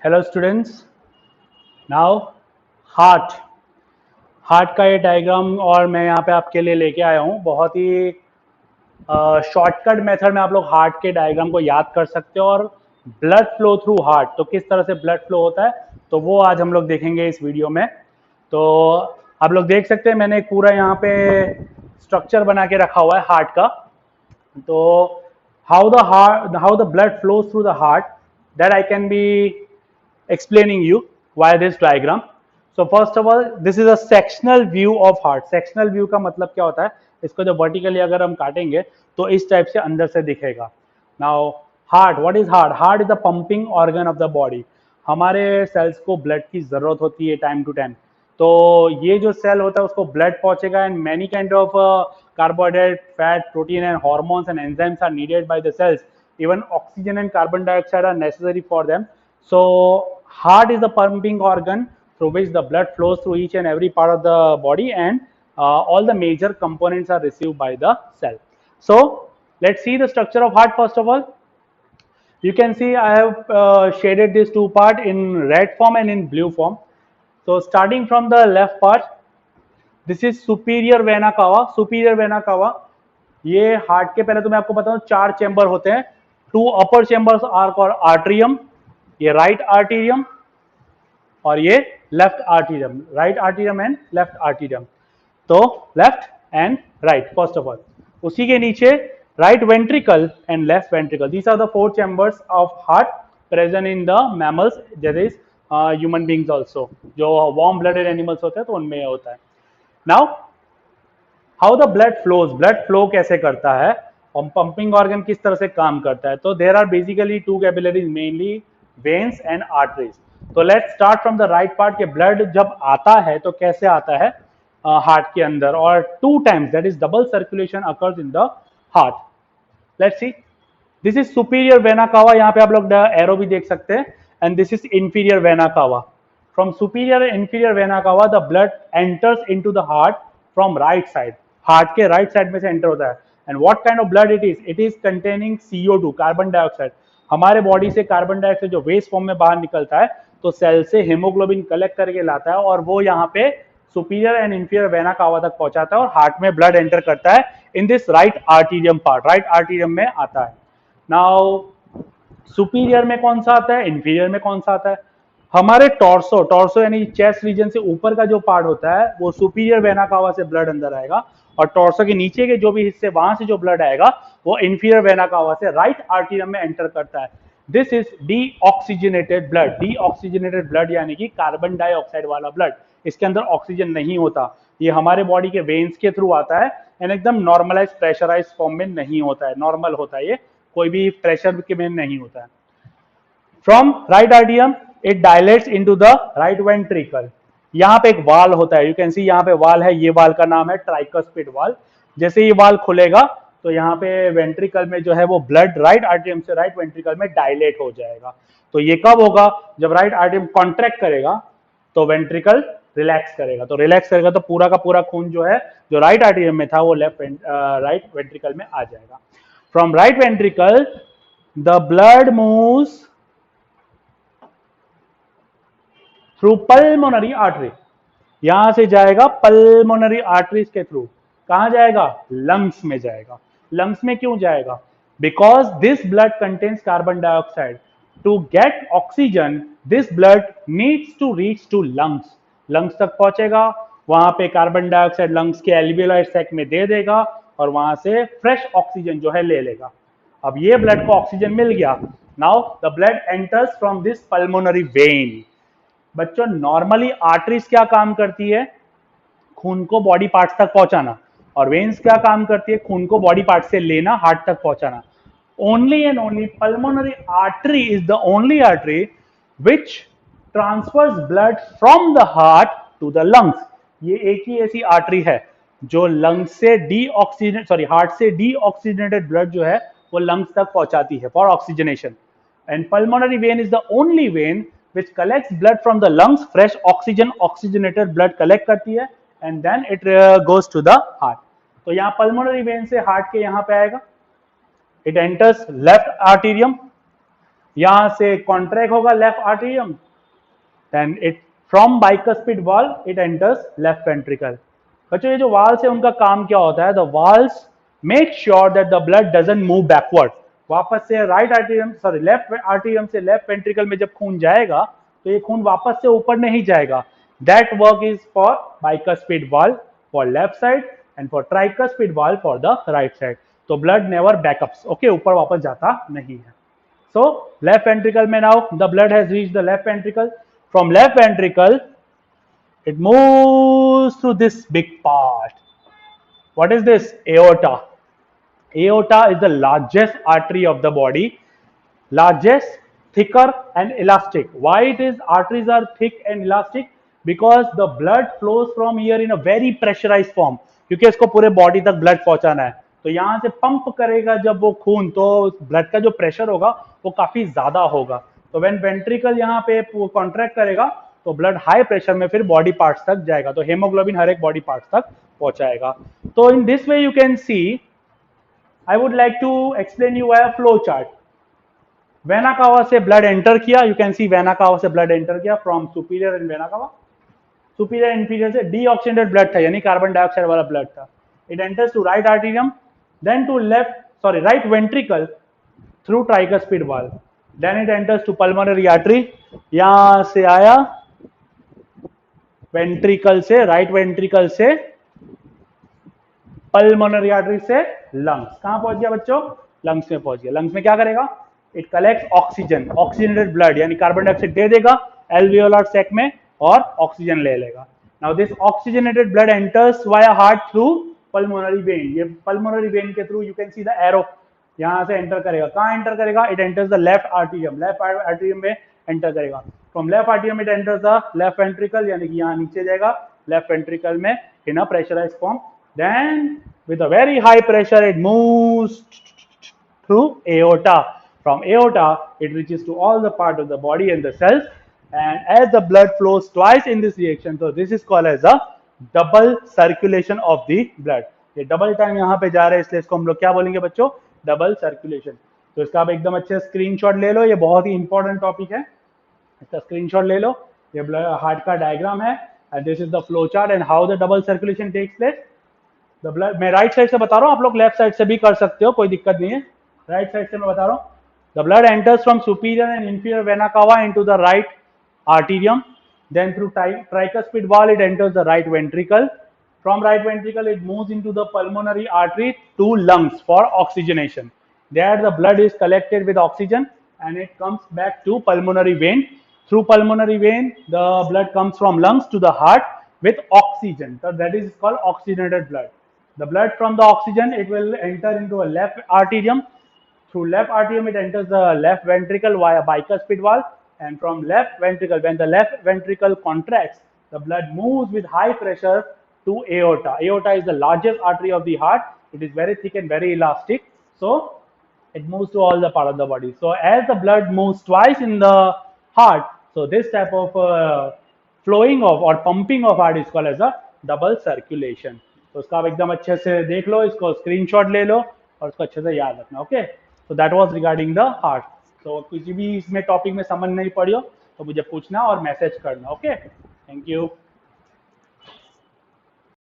Hello students. Now heart heart का ये diagram और मैं यहाँ पे आपके लिए लेके आया हूँ। बहुत ही शॉर्टकट मेथड में आप लोग हार्ट के डायग्राम को याद कर सकते हो और ब्लड फ्लो थ्रू हार्ट, तो किस तरह से ब्लड फ्लो होता है तो वो आज हम लोग देखेंगे इस वीडियो में। तो आप लोग देख सकते हैं मैंने एक पूरा यहाँ पे स्ट्रक्चर बना के रखा हुआ है हार्ट का। तो how the blood flows through the heart, that I can be explaining you via this diagram. So first of all, this is a sectional view of heart. Sectional view का मतलब क्या होता है, इसको जब वर्टिकली अगर हम काटेंगे तो इस टाइप से अंदर से दिखेगा। Now heart, what is heart? Heart is the pumping organ of the body. हमारे सेल्स को ब्लड की जरूरत होती है टाइम टू टाइम। तो ये जो सेल होता है उसको ब्लड पहुंचेगा and many kind of carbohydrate, fat, protein and hormones and enzymes are needed by the cells. Even oxygen and carbon dioxide are necessary for them. So heart is the pumping organ through which the blood flows through each and every part of the body, and all the major components are received by the cell. So let's see the structure of heart first of all. You can see I have shaded these two part in red form and in blue form. So starting from the left part, this is superior vena cava. Superior vena cava, ये heart के पहले तो मैं आपको बताऊं 4 chamber होते हैं। 2 upper chambers are called atrium, ये राइट आर्टीरियम और ये left atrium, right atrium and left atrium. तो left and right first of all, उसी के नीचे right ventricle and left ventricle, these are the 4 chambers of heart present in the mammals, that is human beings also. जो warm blooded animals होते हैं तो उनमें होता है। Now how the blood flows, blood flow कैसे करता है और पंपिंग ऑर्गन किस तरह से काम करता है। तो there are basically 2 capillaries, mainly veins and arteries. तो let's start from the right part के ब्लड जब आता है तो कैसे आता है हार्ट के अंदर, और 2 times, that is double circulation occurs in the heart. Let's see, this is superior vena cava, यहाँ पे आप लोग एरो भी देख सकते हैं, and this is inferior vena कावा। फ्रॉम सुपीरियर इंफीरियर वेना कावा the blood enters into the heart from right side, heart के राइट साइड में से एंटर होता है। And what kind of blood it is containing CO2, carbon dioxide. हमारे body से carbon dioxide जो waste form में बाहर निकलता है तो सेल से हेमोग्लोबिन कलेक्ट करके लाता है और वो यहाँ पे सुपीरियर एंड इंफीरियर वेना कावा तक पहुंचाता है और हार्ट में ब्लड एंटर करता है in this right atrium part, right atrium में आता है। नाउ सुपीरियर में कौन सा आता है, इंफीरियर में कौन सा आता है। हमारे टॉर्सो, टॉर्सो यानी चेस्ट रीजन से ऊपर का जो पार्ट होता है वो सुपीरियर वेना कावा से ब्लड अंदर आएगा, और टॉर्सो के नीचे के जो भी हिस्से वहां से जो ब्लड आएगा वो इंफीरियर वेना कावा से राइट आर्टीरियम में एंटर करता है। This is deoxygenated blood. Deoxygenated blood यानी कि कार्बन डाइऑक्साइड वाला ब्लड, इसके अंदर ऑक्सीजन नहीं होता। ये हमारे बॉडी के वेन्स के थ्रू आता है एंड एकदम नॉर्मलाइज प्रेशराइज फॉर्म में नहीं होता है, नॉर्मल होता है, ये कोई भी प्रेशर के में नहीं होता है। फ्रॉम राइट आर्टियम it dilates into the right ventricle. यहाँ पे एक वाल होता है, यू कैन सी यहाँ पे वाल है, ये वाल का नाम है ट्राइकस्पिड वाल। जैसे ये वाल खुलेगा तो यहाँ पे वेंट्रिकल में जो है वो ब्लड राइट आर्टियम से राइट वेंट्रिकल में डायलेट हो जाएगा। तो ये कब होगा, जब राइट आर्टियम कॉन्ट्रैक्ट करेगा तो वेंट्रिकल रिलैक्स करेगा, तो रिलैक्स करेगा तो पूरा का पूरा खून जो है जो राइट आर्टियम में था वो राइट वेंट्रिकल में आ जाएगा। From right ventricle the blood moves through pulmonary artery, यहां से जाएगा पल्मोनरी आर्टरीज के थ्रू। कहां जाएगा, लंग्स में जाएगा। लंग्स में क्यों जाएगा, because this blood contains carbon dioxide. To get oxygen this blood needs to reach to lungs, lungs तक पहुंचेगा, वहां पे कार्बन डाइऑक्साइड लंग्स के एल्वियोलार सैक में दे देगा और वहां से फ्रेश ऑक्सीजन जो है ले लेगा। अब ये ब्लड को ऑक्सीजन मिल गया, now the blood enters from this pulmonary vein. बच्चों नॉर्मली आर्टरीज क्या काम करती है, खून को बॉडी पार्ट्स तक पहुंचाना, और वेन्स क्या काम करती है, खून को बॉडी पार्ट से लेना, हार्ट तक पहुंचाना। Only and only pulmonary artery is the only artery which transfers blood from the heart to the lungs. ये एक ही ऐसी आर्टरी है जो लंग्स से हार्ट से डीऑक्सीजनेटेड ब्लड जो है वो लंग्स तक पहुंचाती है for oxygenation. And pulmonary vein is the only when which collects blood from the lungs, fresh oxygenated blood collect करती है and then it goes to the heart। तो यहाँ pulmonary vein से हार्ट के यहाँ पे आएगा, it enters left arterium, यहां से कॉन्ट्रैक्ट होगा left atrium, then it from bicuspid valve it enters left ventricle. बच्चों ये जो वाल्स है उनका काम क्या होता है, the walls make sure that the blood doesn't move backward, वापस से right atrium sorry left atrium से लेफ्ट वेंट्रिकल में जब खून जाएगा तो ये खून वापस से ऊपर नहीं जाएगा। That work is for bicuspid valve for left side and for tricuspid valve for the right side. तो ब्लड नेवर बैकअप्स, ओके, ऊपर वापस जाता नहीं है। So left ventricle में now the blood has reached the left ventricle. From left ventricle, it moves through this big part. What is this? Aorta. Aorta is the largest artery of the body, largest, thicker and elastic. Why it is arteries are thick and elastic? Because the blood flows from here in a very pressurized form. क्योंकि इसको पूरे body तक blood पहुंचाना है, तो यहां से pump करेगा जब वो खून, तो ब्लड का जो प्रेशर होगा वो काफी ज्यादा होगा। तो व्हेन वेंट्रिकल यहाँ पे कॉन्ट्रैक्ट करेगा तो ब्लड हाई प्रेशर में फिर बॉडी पार्ट्स तक जाएगा, तो हेमोग्लोबिन हर एक बॉडी पार्ट्स तक पहुंचाएगा। तो in this way you can see, I would like to explain you via flow chart. Vena cava से ब्लड एंटर किया, you can see vena cava से ब्लड एंटर किया from superior and vena cava. Superior inferior से deoxygenated blood था, यानी carbon dioxide वाला blood था। It enters to right atrium, then to right ventricle through tricuspid valve, then it enters to pulmonary artery. यहां से आया ventricle से, right ventricle से पल्मोनरी आर्टरी से लंग्स। कहां पहुंच गया बच्चों? लंग्स में पहुंच गया। लंग्स में क्या करेगा? It collect oxygen, oxygenated blood यानी कार्बन डाइऑक्साइड दे देगा एल्वियोलर सैक में और ऑक्सीजन ले लेगा। Now this oxygenated blood enters via heart through pulmonary vein. ये पल्मोनरी वेन के थ्रू you can see the arrow, यहां से एंटर करेगा। कहां एंटर करेगा? It enters the left atrium, left atrium में एंटर करेगा। From left atrium it enters the left ventricle, यानी कि यहां नीचे जाएगा लेफ्ट वेंट्रिकल में in a pressurised form. Then with a very high pressure it moves through aorta. From aorta it reaches to all the part of the body and the cells, and as the blood flows twice in this reaction, so this is called as a double circulation of the blood. ये double time यहाँ पे जा रहा है, इसलिए इसको हम लोग क्या बोलेंगे बच्चों? Double circulation. तो इसका आप एकदम अच्छे स्क्रीनशॉट ले लो, ये बहुत ही इंपॉर्टेंट टॉपिक है, इसका स्क्रीनशॉट ले लो। ये हार्ट का डायग्राम है and this is the flow chart and how the double circulation takes place. The blood, मैं राइट साइड से बता रहा हूँ, आप लोग लेफ्ट साइड से भी कर सकते हो, कोई दिक्कत नहीं है। राइट साइड से मैं बता रहा हूँ। The blood enters from superior and inferior vena cava into the right atrium, then through tricuspid valve it enters the right ventricle. From right ventricle it moves into the pulmonary artery to lungs for oxygenation. There the blood is collected with oxygen and it comes back to pulmonary vein. Through pulmonary vein the blood comes from lungs to the heart with oxygen, so that is called oxygenated blood. The blood from the oxygen it will enter into a left arterium. Through left arterium it enters the left ventricle via bicuspid valve, and from left ventricle, when the left ventricle contracts, the blood moves with high pressure to aorta. Aorta is the largest artery of the heart. It is very thick and very elastic, so it moves to all the part of the body. So as the blood moves twice in the heart, so this type of flowing of or pumping of heart is called as a double circulation. तो उसका आप एकदम अच्छे से देख लो, इसको screenshot ले लो और उसको अच्छे से याद रखना। Okay, so that was regarding the heart. तो किसी भी इसमें टॉपिक में समझ नहीं पड़ी हो तो मुझे पूछना और मैसेज करना। Okay, thank you.